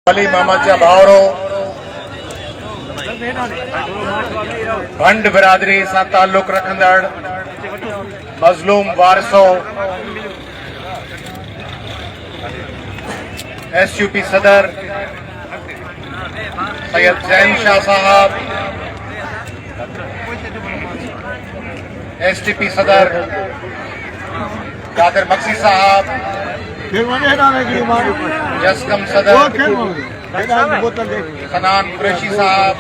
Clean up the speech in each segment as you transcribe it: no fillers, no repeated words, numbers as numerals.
अली मोहम्मद जा भावरो भंड बिरादरी सां ताल्लुक़ रखंदड़ मज़लूम वारसो SUP सदर सैयद जैन शाह साहब, STP सदर कादिर मक्सी साहब, जसकम सदर खनान कुरैशी साहब,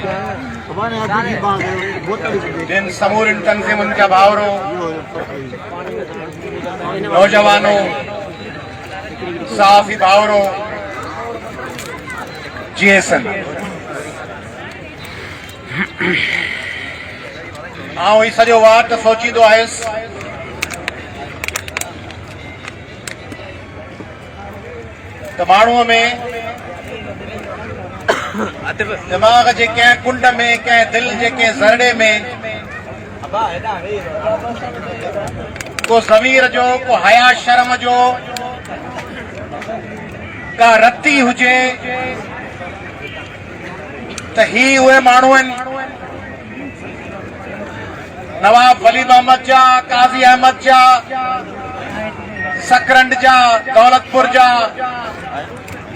जिन समूरिन तंजीमुन जा भावरों, नौजवानों, साफ़ी भावरों, जीएसन आउं ही सॼो वार त सोचींदो आयुसि त माण्हूअ में दिमाग़ जे कंहिं कुंड में, कंहिं दिल जे कंहिं ज़रड़े में को ज़मीर जो, को हया शर्म जो का रत्ती हुजे त ही उहे माण्हू आहिनि नवाब वली मोहम्मद जा, काज़ी अहमद जा, सकरंड जा, दौलतपुर जा,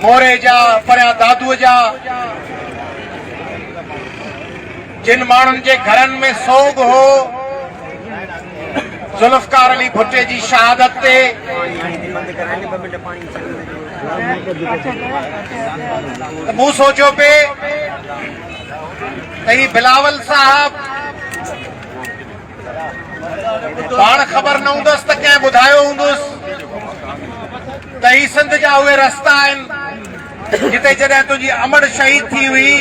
मोरे जा, परियां दादूअ जा, जिन माण्हुनि जे घरनि में सोग हो ज़ुल्फ़कार अली भुट्टे जी शहादत ते, त मूं सोचियो पे त ही बिलावल साहब पाण ख़बर न हूंदसि त कंहिं ॿुधायो हूंदुसि त ही सिंध जा उहे रस्ता आहिनि जिते जॾहिं तुंहिंजी अमड़ शहीद थी हुई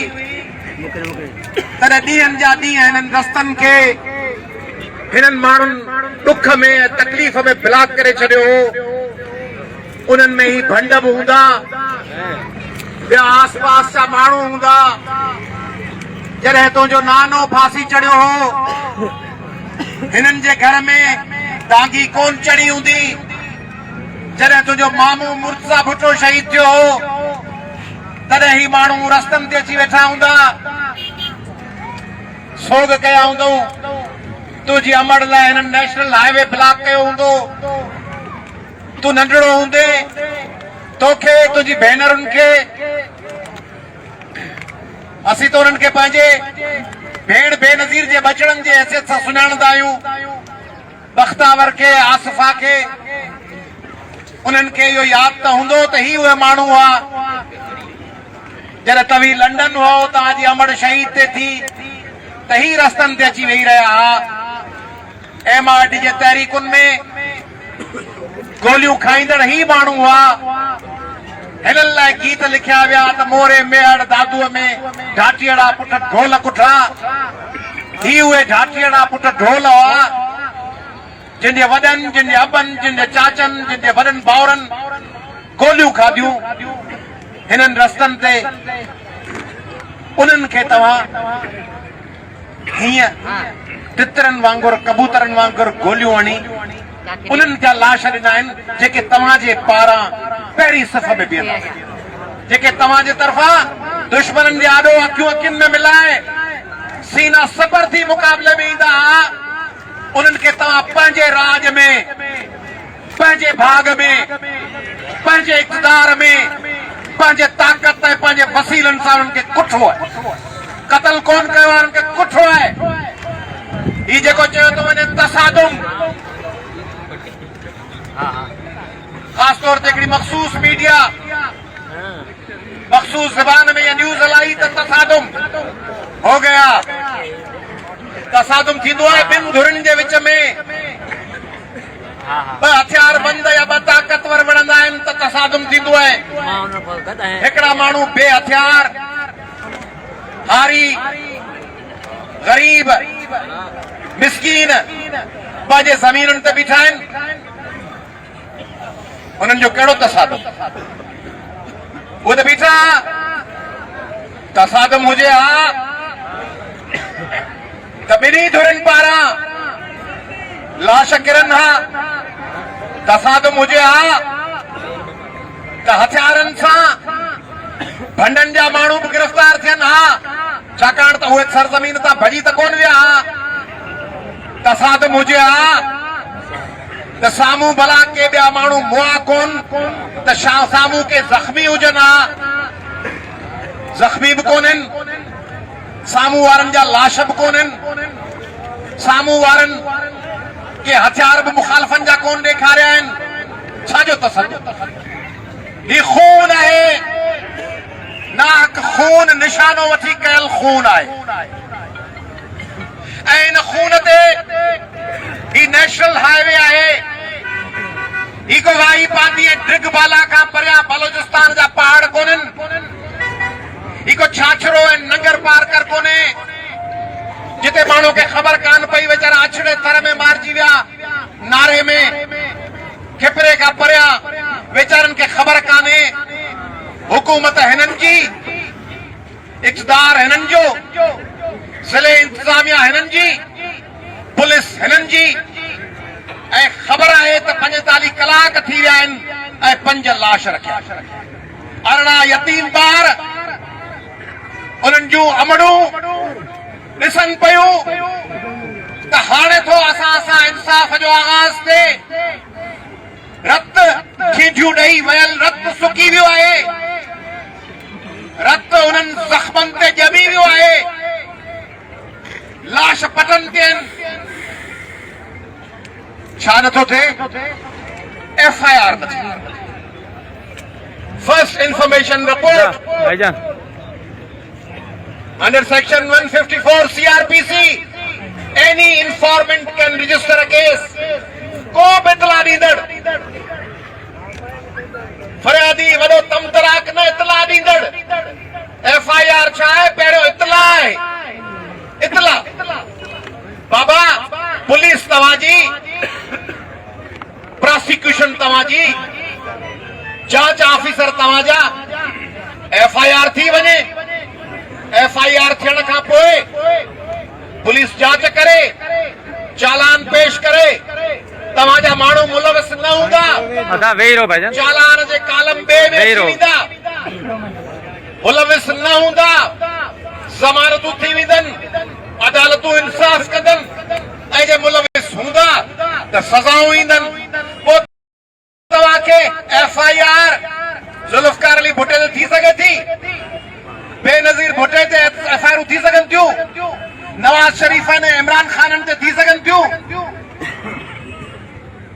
तॾहिं ॾींहंनि जा ॾींहं हिननि रस्तनि खे हिननि माण्हुनि ॾुख में तकलीफ़ में ब्लॉक करे छॾियो हो। उन्हनि में ही भंड बि हूंदा, ॿिया आस पास जा माण्हू हूंदा। जॾहिं तुंहिंजो नानो फांसी चढ़ियो हो हिननि जे घर में दागी कोन चढ़ी हूंदी। जॾहिं तुंहिंजो मामू मुर्तज़ा भुट्टो शहीद थियो हो तॾहिं ही माण्हू रस्तनि ते अची वेठा हूंदा, सोग कया हूंदऊं। तुंहिंजी अमड़ लाइ हिननि नेशनल हाईवे ब्लॉक कयो हूंदो। तूं नंढड़ो हूंदे तोखे, तुंहिंजी भेनरुनि खे, असीं त उन्हनि खे पंहिंजे भेण बेनज़ीर जे बचड़नि जे हैसियत सां सुञाणंदा आहियूं। बख्तावर खे, आसिफा खे, उन्हनि खे इहो यादि त हूंदो त ही उहे माण्हू हुआ जॾहिं तव्हीं लंडन हो, तव्हांजी अमड़ शहीद ते थी त ही रस्तनि ते अची वेही रहिया हुआ। MRD जे तहरीकुनि में गोलियूं खाईंदड़ ही माण्हू हुआ। हिननि लाइ गीत लिखिया विया त मोरे मेहड़ दादूअ में ढाटीअड़ा पुट ढोल कुठा। ही उहे ढाटीअड़ा पुट ढोल हुआ जिन जे वॾनि, जिन जे अबनि, जिन जे चाचनि, जिन जे वॾनि भाउरनि गोलियूं खाधियूं हिननि रस्तनि ते। उन्हनि खे तव्हां हीअं तितरनि वांगुरु, कबूतरनि वांगुरु गोलियूं हणी उन्हनि जा लाश ॾिना आहिनि जेके तव्हांजे पारां पहिरीं सफ़ में बीहंदा, जेके तव्हांजे तरफ़ां दुश्मननि जे आॾो अखियूं अखियुनि में मिलाए सीना सबर थी मुक़ाबले में ईंदा हुआ। उन्हनि खे तव्हां पंहिंजे राज में, पंहिंजे भाग में, पंहिंजे इक़्तिदार में, पंहिंजे ताक़त ऐं पंहिंजे वसीलनि सां उन्हनि खे कुठो आहे। क़त्ल कोन कयो आहे, उन्हनि खे कुठो आहे। ही जेको चयो थो वञे तसादुम, ख़ास तौर ते हिकिड़ी मख़सूस मीडिया, मख़सूस ज़बान में ये न्यूज़ हलाई त तसादुम हो गया। तसादुम थींदो आहे ॿिनि धुरनि जे विच में। ॿ हथियार बंद या ॿ ताक़तवर विढ़ंदा आहिनि त तसादुम थींदो आहे। हिकिड़ा माण्हू बे हथियार, हारी, ग़रीब, मिस्कीन पंहिंजे ज़मीनुनि ते बीठा आहिनि। उन्हनि जो कहिड़ो तसादुम? उहे त बीठा। तसादुम हुजे हा त ॿिन्ही धुरनि पारां लाश किरनि हा। तसादुम हुजे हा त हथियारनि सां भंडन जा माण्हू बि गिरफ़्तार थियनि हा, छाकाणि त उहे सरज़मीन तां भॼी त कोन विया हा, तसादुम हुजे हा त साम्हूं भला के ॿिया माण्हू मुआ कोन त साम्हूं के ज़ख़्मी हुजनि हा, ज़ख़्मी बि कोन्हनि, साम्हूं वारनि जा लाश बि कोन्हनि, साम्हूं वारनि के हथियार बि मुखालफ़नि जा कोन ॾेखारिया आहिनि, छाजो तसदुद? ही खून आहे, नाक खून निशानो वठी कयल खून आहे, ऐं इन खून ते ही नेशनल हाईवे आहे, ही को वाही पांदी ड्रिगबाला खां परियां बलोचिस्तान जा पहाड़ कोन्हनि, ही को छाछरो ऐं नंगर पार कर कोन्हे जिते माण्हू खे ख़बर कान पई वीचारा अछड़े थर में मारिजी विया, नारे में खिपरे खां परियां वीचारनि खे ख़बर कान्हे। हुकूमत हिननि जी, इक़्तिदार हिननि जो, ज़िले इंतज़ामिया हिननि जी, पुलिस हिननि जी, ऐं ख़बर आहे त 45 कलाक थी विया आहिनि ऐं 5 लाश रखिया, 18 यतीम ॿार उन्हनि जूं अमड़ूं ॾिसनि पयूं त हाणे थो असां इंसाफ़ जो आगाज़ थिए। रत खींजूं ॾेई वयल रत सुकी वियो आहे, रत उन्हनि ज़ख़्मनि ते ॼमी वियो आहे, लाश पटनि ते आहिनि, छा नथो थिए? FIR नथी, first information report under section 154 CRPC, any informant can register a case. को बि इतला ॾींदड़, फरियादी वॾो तमतराक न इतला ॾींदड़, FIR छा आहे? पहिरियों इतला आहे, इतला। बाबा पुलिस तव्हांजी, प्रोसिक्यूशन तव्हांजी, जांच ऑफिसर तव्हांजा, FIR थी वञे, FIR थियण खां पोइ पुलिस जांच करे, चालान पेश करे, तव्हांजा माण्हू मुलविस न हूंदा, चालान जे कालम बे में थी वेंदा, मुलविस न हूंदा, ज़मानतूं थी वेंदनि, अदालतूं इंसाफ़ कंदनि, ऐं जे मुलविस हूंदा त सज़ाऊं ईंदनि। पोइ तव्हांखे FIR ज़ुल्फ़कार अली भुट्टे ते थी सघे थी, बेनज़ीर भुट्टे ते FIR थी सघनि थियूं, नवाज़ शरीफ़ ऐं इमरान ख़ाननि ते थी सघनि थियूं,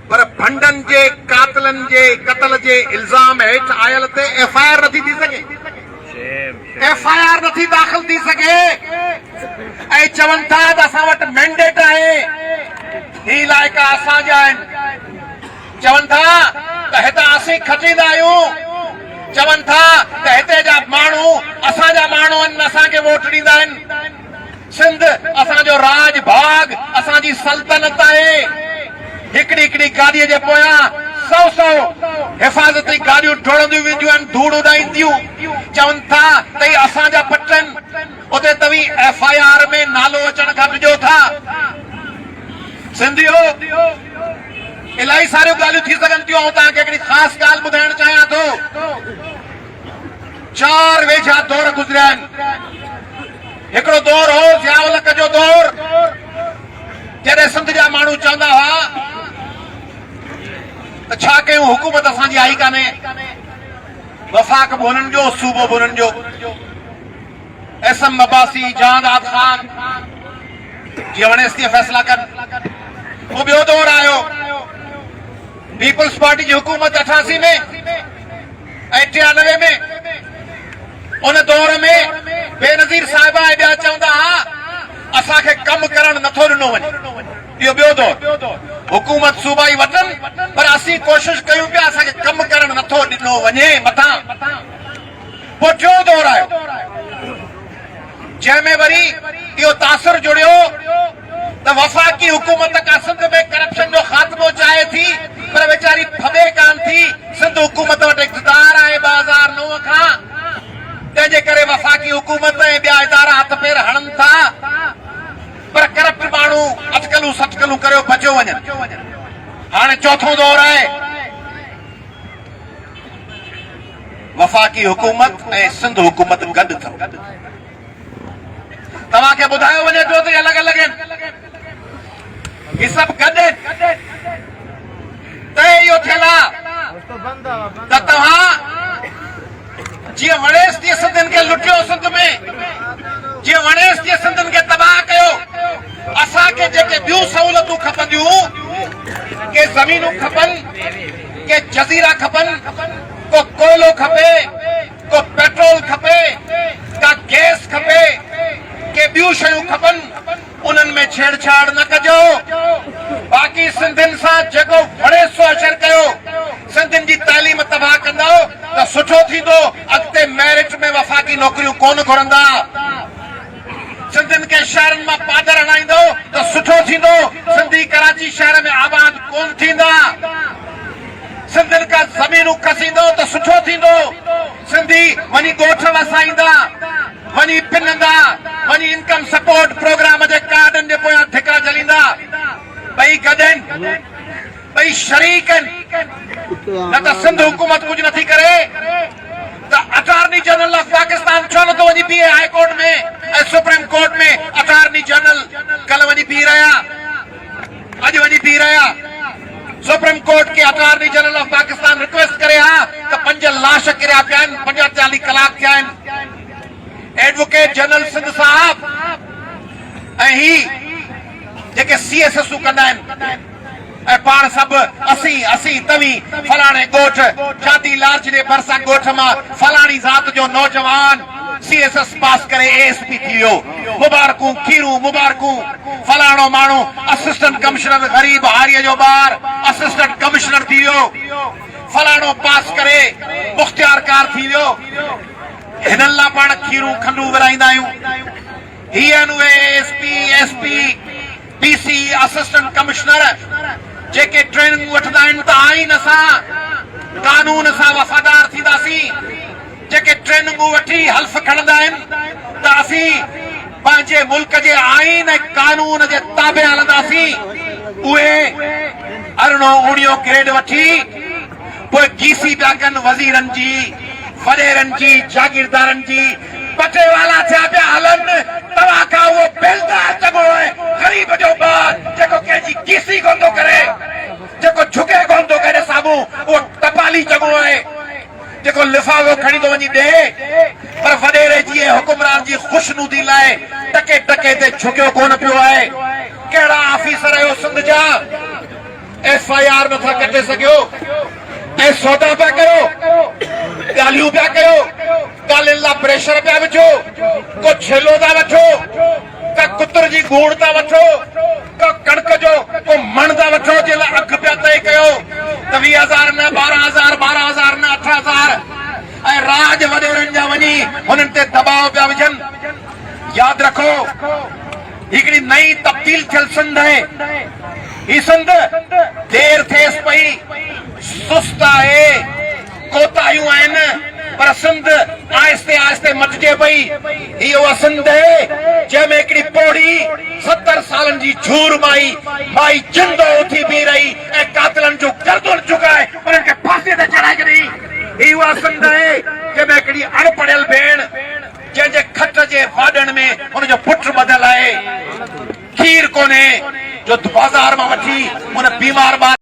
पर भंडन जे कातिलनि जे क़त्ल जे इल्ज़ाम हेठि आयल ते FIR नथी थी सघे, FIR नथी दाख़िल थी सघे, ऐं चवनि था त असां वटि मैंडेट आहे, ही इलाइक़ा असांजा आहिनि, चवनि था त हितां असीं खटींदा आहियूं, चवनि था त हिते जा माण्हू असांजा माण्हू आहिनि, असांखे वोट ॾींदा आहिनि, सिंध असांजो राज भाग, असांजी सल्तनत आहे। हिकिड़ी हिकिड़ी गाॾीअ जे पोयां 100 हिफ़ाज़ती गाॾियूं डोड़ंदियूं वेंदियूं आहिनि, धूड़ उॾाईंदियूं, चवनि था त ही असांजा पुट आहिनि, उते तव्हीं FIR में नालो अचण खां विझो था। सिंधियो इलाही सारियूं ॻाल्हियूं थी सघनि थियूं, ऐं तव्हांखे हिकिड़ी ख़ासि ॻाल्हि ॿुधाइण चाहियां थो। 4 वेझा दौर गुज़रिया आहिनि। हिकिड़ो दौर हो ज़ियाउल हक़ जो दौर, जॾहिं सिंध जा माण्हू चवंदा हुआ त छा कयूं, हुकूमत असांजी आई कान्हे, वफ़ाक़ बि हुननि जो, सूबो बि हुननि जो। SM अब्बासी, जहांदाद ख़ान जीअं वणेसि तीअं फ़ैसिला कनि। पोइ ॿियो दौर आयो, पीपल्स पार्टी जी हुकूमत 88 में ऐं 93 में। उन दौर में बेनज़ीर साहिबा ॿिया चवंदा हा असांखे कमु करणु नथो ॾिनो वञे, इहो ॿियो दौर। हुकूमत सूबाई वठनि पर असीं कोशिशि कयूं पिया, असांखे कमु करणु नथो ॾिनो वञे मथां। पोइ टियों दौर आयो, जंहिंमें वरी इहो तासुर जुड़ियो त वफ़ाक़ी हुकूमत का सिंध में करप्शन जो ख़ात्मो चाहे थी, पर वेचारी फबे कान थी। सिंध हुकूमत वटि इक़्तिदार आहे 2009 खां, तंहिंजे करे वफ़ाक़ी हुकूमत ऐं ॿिया इदारा हथ पेर हणनि था, पर करप्ट माण्हू अटकलूं सटकलूं करे बचियो वञनि। हाणे चौथों दौर आहे, वफाकी हुकूमत ऐं सिंध हुकूमत गॾु अथव। तव्हांखे ॿुधायो वञे थो त अलॻि अलॻि आहिनि, ही सभु गॾु त इहो थियल आहे त तव्हां जीअं वणेस तीअं सिंधियुनि खे लुटियो सिंध में, जीअं वणेस तीअं सिंधियुनि खे तबाह कयो। असांखे जेके ॿियूं सहूलियतूं खपंदियूं, के ज़मीनूं खपनि, के जज़ीरा खपनि, को कोयलो खपे, को पेट्रोल खपे, का गैस खपे, के ॿियूं शयूं खपनि, उन्हनि में छेड़छाड़ न कजो। बाक़ी सिंधियुनि सां जेको वणे सो अशर कयो, सिंधियुनि जी तालीम तबाह कंदो त सुठो थींदो। अॻिते मेरिट में वफ़ाकी नौकरियूं कोन घुरंदा। सिंधियुनि खे शहरनि मां पादर हणाईंदो त सुठो थींदो। सिंधी कराची शहर में आबाद कोन थींदा। सिंधियुनि खां ज़मीनूं खसींदो त सुठो थींदो। सिंधी वञी ॻोठ वसाईंदा, वञी पिनंदा, वञी इनकम सपोर्ट प्रोग्राम जे कार्डनि जे पोयां धिका जलींदा। ॿई गॾु आहिनि, ॿई शरीक आहिनि। न त सिंध हुकूमत कुझु नथी करे त अटॉर्नी जनरल ऑफ पाकिस्तान छो नथो वञी बीहे हाई कोर्ट में ऐं सुप्रीम कोर्ट में। अटॉर्नी जनरल कल वञी बीह रहिया, अॼु वञी बीह रहिया। सुप्रीम कोर्ट के attorney general of Pakistan request करे हा त 5 लाश किरिया पिया आहिनि, 45 कलाक थिया आहिनि। एडवोकेट जनरल सिंध साहब ऐं ही जेके CSSूं कंदा आहिनि ऐं पाण सभु असीं तव्हीं फलाणे ॻोठ शादी लार्ज जे भरिसां ॻोठ मां फलाणी ज़ात जो नौजवान CSS पास करे ASP थी वियो। मुबारकूं खीरूं मुबारकूं। फलाणो माण्हू असिस्टेंट कमिश्नर ग़रीब हारीअ जो ॿार असिस्टेंट कमिश्नर थी वियो। फलाणो पास करे मुख्तियारकार थी वियो। हिननि लाइ पाण खीरूं खंडूं विराईंदा आहियूं। ही आहिनि उहे ASP SP DC assistant commissioner जेके ट्रेनिंग वठंदा आहिनि त आईन सां कानून सां वफ़ादार थींदासीं। जेके ट्रेनिंगूं वठी हल्फ खणंदा आहिनि त असीं पंहिंजे मुल्क जे आईन ऐं कानून जे ताबे हलंदासीं। उहे 19 ग्रेड वठी पोइ गीसी पिया कनि वज़ीरनि जी, वॾेरनि जी, जागीरदारनि जी। पटेवाला थिया पिया हलनि। तव्हां खां उहो बेलदार चङो आहे, ग़रीब जो ॿार जेको कंहिंजी गीसी कोन थो करे, जेको झुके कोन थो करे साम्हूं, उहो टपाली चङो आहे जेको लिफ़ाफ़ो खणी थो वञी ॾे। पर वॾेरे जी हुकुमरान जी ख़ुशनुदी लाइ टके टके ते झुकियो कोन पियो आहे। कहिड़ा ऑफिसर आहियो सिंध जा, FIR नथा कटे सघियो ऐं सौदा पिया कयो, ॻाल्हियूं पिया कयो, ॻाल्हियुनि लाइ प्रेशर पिया विझो। को छेलो था वठो, का कुतर जी गूण था वठो, को कणक जो को मण था वठो, जे लाइ अघु पिया तय कयो त 20,000 न 12,000, 12,000 न 8,000 ऐं राज वॾेरनि जा वञी हुननि ते दबाव पिया विझनि। यादि रखो, हिकिड़ी नई तब्दील थियल सिंध आहे। ही सिंध देर थिएसि पई, सुस्त आहे, कोताहियूं आहिनि, पर सिंध आहिस्ते आहिस्ते मटिजे पई। ही उहा सिंध आहे जंहिंमें हिकिड़ी पोड़ी 70 सालनि जी झूर माई जिंदो उथी बीह रही ऐं कातिलनि जो गर्दन झुकाए उन्हनि खे फांसीअ ते चढ़ाए छॾी। ही उहा सिंध आहे जंहिंमें हिकिड़ी अणपढ़ियल भेण जंहिंजे खट जे वाॾनि में हुनजो पुटु ॿधल आहे, खीर कोन्हे जो बाज़ार मां वठी उन बीमार ॿार